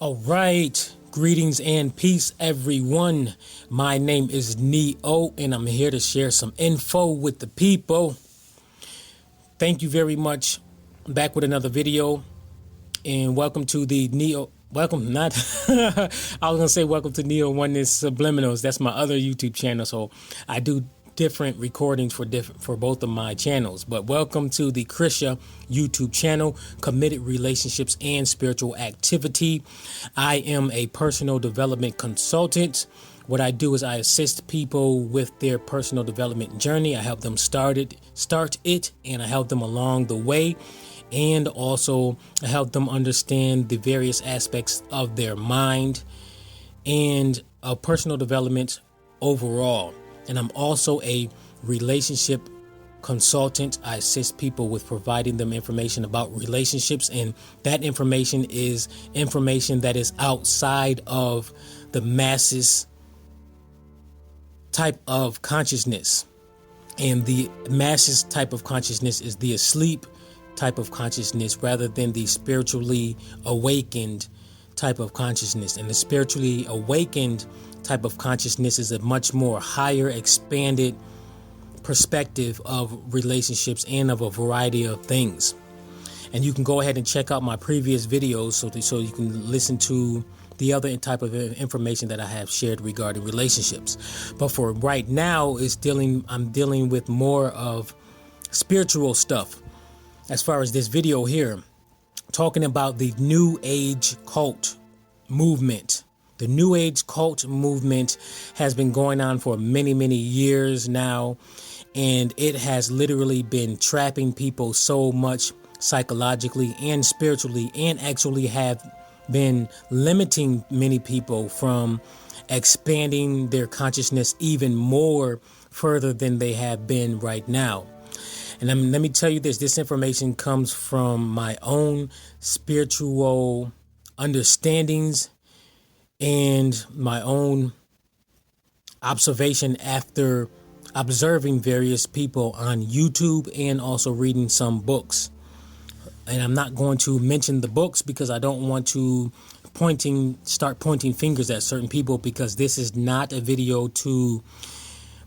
All right. Greetings and peace, everyone. My name is Neo, and I'm here to share some info with the people. Thank you very much. I'm back with another video, and welcome to the welcome to NeoOnenessSubliminals. That's my other YouTube channel, so I do different recordings for both of my channels. But welcome to the C.R.S.A YouTube channel, Committed Relationships and Spiritual Activity. I am a personal development consultant. What I do is I assist people with their personal development journey. I help them start it, and I help them along the way. And also I help them understand the various aspects of their mind and personal development overall. And I'm also a relationship consultant. I assist people with providing them information about relationships, and that information is information that is outside of the masses type of consciousness. And the masses type of consciousness is the asleep type of consciousness rather than the spiritually awakened type of consciousness. And the spiritually awakened type of consciousness is a much more higher, expanded perspective of relationships and of a variety of things. And you can go ahead and check out my previous videos so you can listen to the other type of information that I have shared regarding relationships. But for right now, I'm dealing with more of spiritual stuff. As far as this video here, talking about the New Age cult movement. The New Age cult movement has been going on for many, many years now, and it has literally been trapping people so much psychologically and spiritually, and actually have been limiting many people from expanding their consciousness even more further than they have been right now. And let me tell you this information comes from my own spiritual understandings and my own observation after observing various people on YouTube and also reading some books. And I'm not going to mention the books because I don't want to start pointing fingers at certain people, because this is not a video to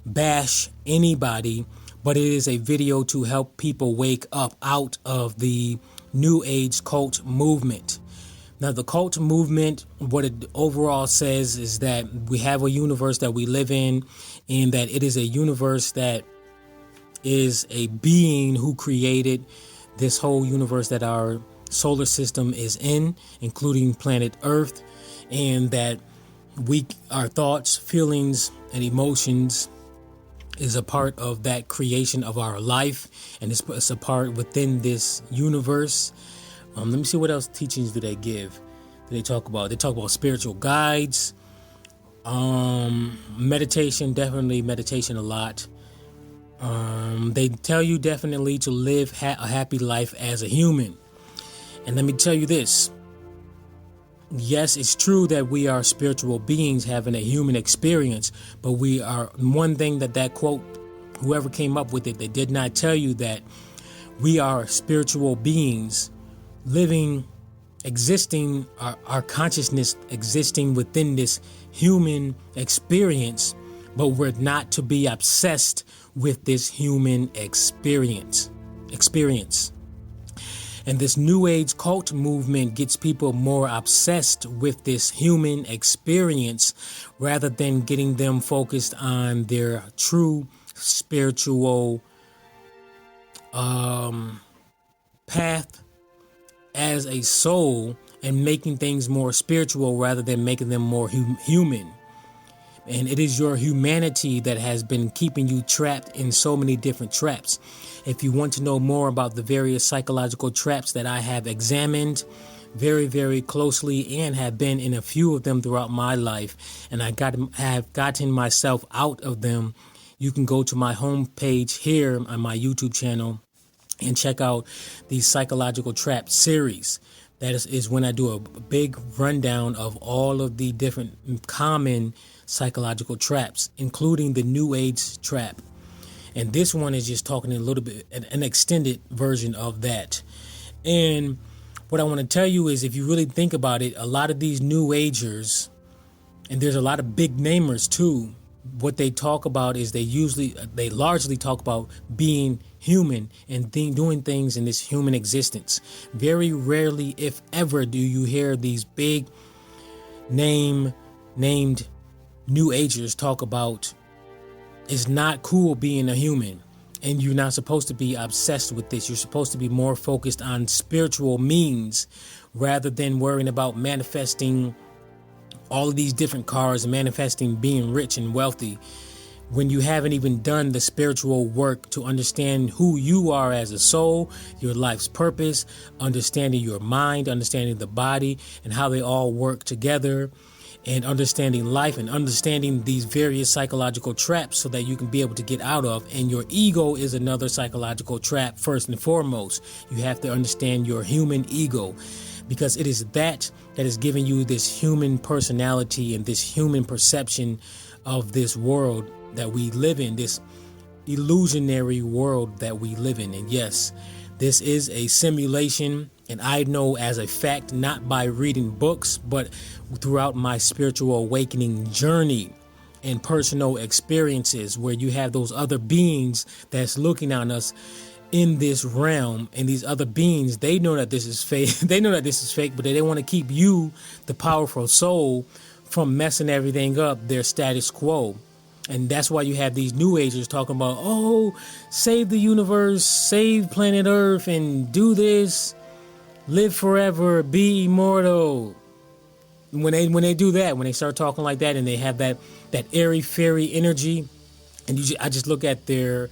bash anybody, but it is a video to help people wake up out of the New Age cult movement. Now, the cult movement, what it overall says is that we have a universe that we live in, and that it is a universe that is a being who created this whole universe that our solar system is in, including planet Earth, and that our thoughts, feelings, and emotions is a part of that creation of our life, and it's a part within this universe. Let me see, what else teachings do they give? Do they talk about? They talk about spiritual guides, meditation, definitely meditation a lot. They tell you definitely to live a happy life as a human. And let me tell you this. Yes, it's true that we are spiritual beings having a human experience, but we are, one thing that quote, whoever came up with it, they did not tell you that we are spiritual beings existing, our consciousness existing within this human experience, but we're not to be obsessed with this human experience. And this New Age cult movement gets people more obsessed with this human experience rather than getting them focused on their true spiritual path as a soul, and making things more spiritual rather than making them more human. And it is your humanity that has been keeping you trapped in so many different traps. If you want to know more about the various psychological traps that I have examined very, very closely and have been in a few of them throughout my life, and have gotten myself out of them, you can go to my homepage here on my YouTube channel and check out the psychological trap series. That is when I do a big rundown of all of the different common psychological traps, including the New Age trap. And this one is just talking a little bit, an extended version of that. And what I want to tell you is, if you really think about it, a lot of these New Agers, and there's a lot of big namers too, what they talk about is they largely talk about being human and doing things in this human existence. Very rarely, if ever, do you hear these big named New Agers talk about it's not cool being a human, and you're not supposed to be obsessed with this. You're supposed to be more focused on spiritual means rather than worrying about manifesting all of these different cars and manifesting being rich and wealthy, when you haven't even done the spiritual work to understand who you are as a soul, your life's purpose, understanding your mind, understanding the body and how they all work together, and understanding life and understanding these various psychological traps so that you can be able to get out of. And your ego is another psychological trap. First and foremost, you have to understand your human ego, because it is that is giving you this human personality and this human perception of this world that we live in, this illusionary world that we live in. And yes, this is a simulation, and I know as a fact, not by reading books, but throughout my spiritual awakening journey and personal experiences, where you have those other beings that's looking on us in this realm, and these other beings, they know that this is fake. They know that this is fake, but they want to keep you, the powerful soul, from messing everything up, their status quo. And that's why you have these New Agers talking about, oh, save the universe, save planet Earth, and do this, live forever, be immortal. When they do that, when they start talking like that, and they have that airy fairy energy, and I just look at their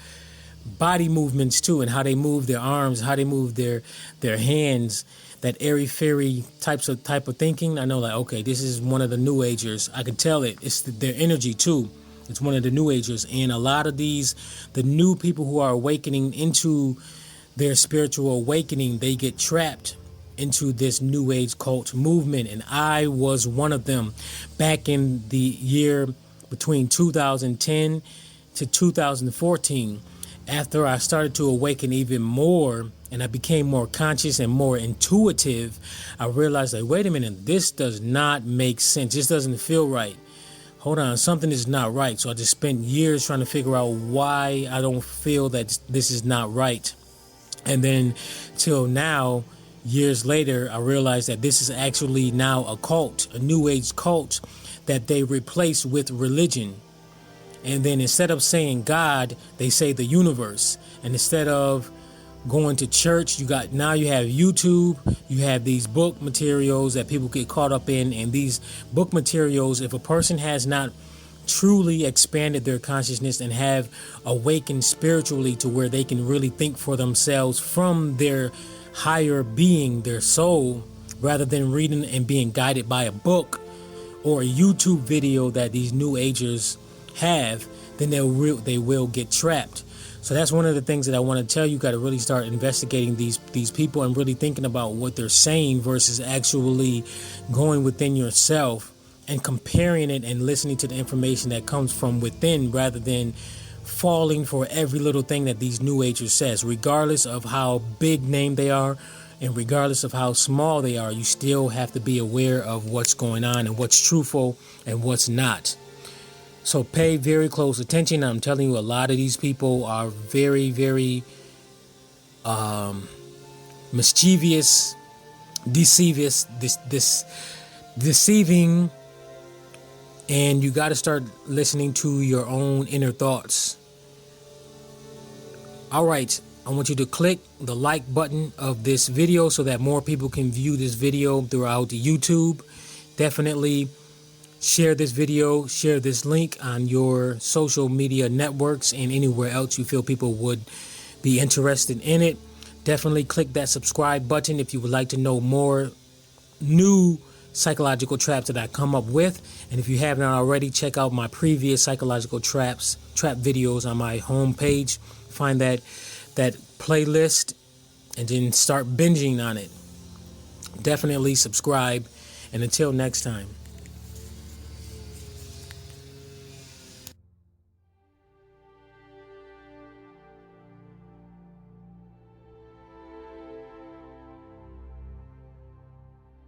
body movements too, and how they move their arms, how they move their hands, that airy fairy type of thinking. I know, like, okay, this is one of the New Agers. I can tell it. It's their energy too. It's one of the New Agers. And a lot of the new people who are awakening into their spiritual awakening, they get trapped into this New Age cult movement. And I was one of them back in the year between 2010 to 2014. After I started to awaken even more, and I became more conscious and more intuitive, I realized, like, wait a minute, this does not make sense. This doesn't feel right. Hold on, something is not right. So I just spent years trying to figure out why I don't feel that this is not right. And then till now, years later, I realized that this is actually now a cult, a New Age cult that they replace with religion. And then instead of saying God, they say the universe. And instead of going to church, you have YouTube, you have these book materials that people get caught up in. And these book materials, if a person has not truly expanded their consciousness and have awakened spiritually to where they can really think for themselves from their higher being, their soul, rather than reading and being guided by a book or a YouTube video that these New Agers have, then they will get trapped. So that's one of the things that I want to tell you. Got to really start investigating these people and really thinking about what they're saying versus actually going within yourself and comparing it and listening to the information that comes from within, rather than falling for every little thing that these New Agers says. Regardless of how big name they are and regardless of how small they are, you still have to be aware of what's going on and what's truthful and what's not. So pay very close attention. I'm telling you, a lot of these people are very, very mischievous, deceiving, and you got to start listening to your own inner thoughts. All right, I want you to click the like button of this video so that more people can view this video throughout YouTube. Definitely share this video, share this link on your social media networks and anywhere else you feel people would be interested in it. Definitely click that subscribe button if you would like to know more new psychological traps that I come up with. And if you haven't already, check out my previous psychological trap videos on my homepage. Find that playlist and then start binging on it. Definitely subscribe. And until next time.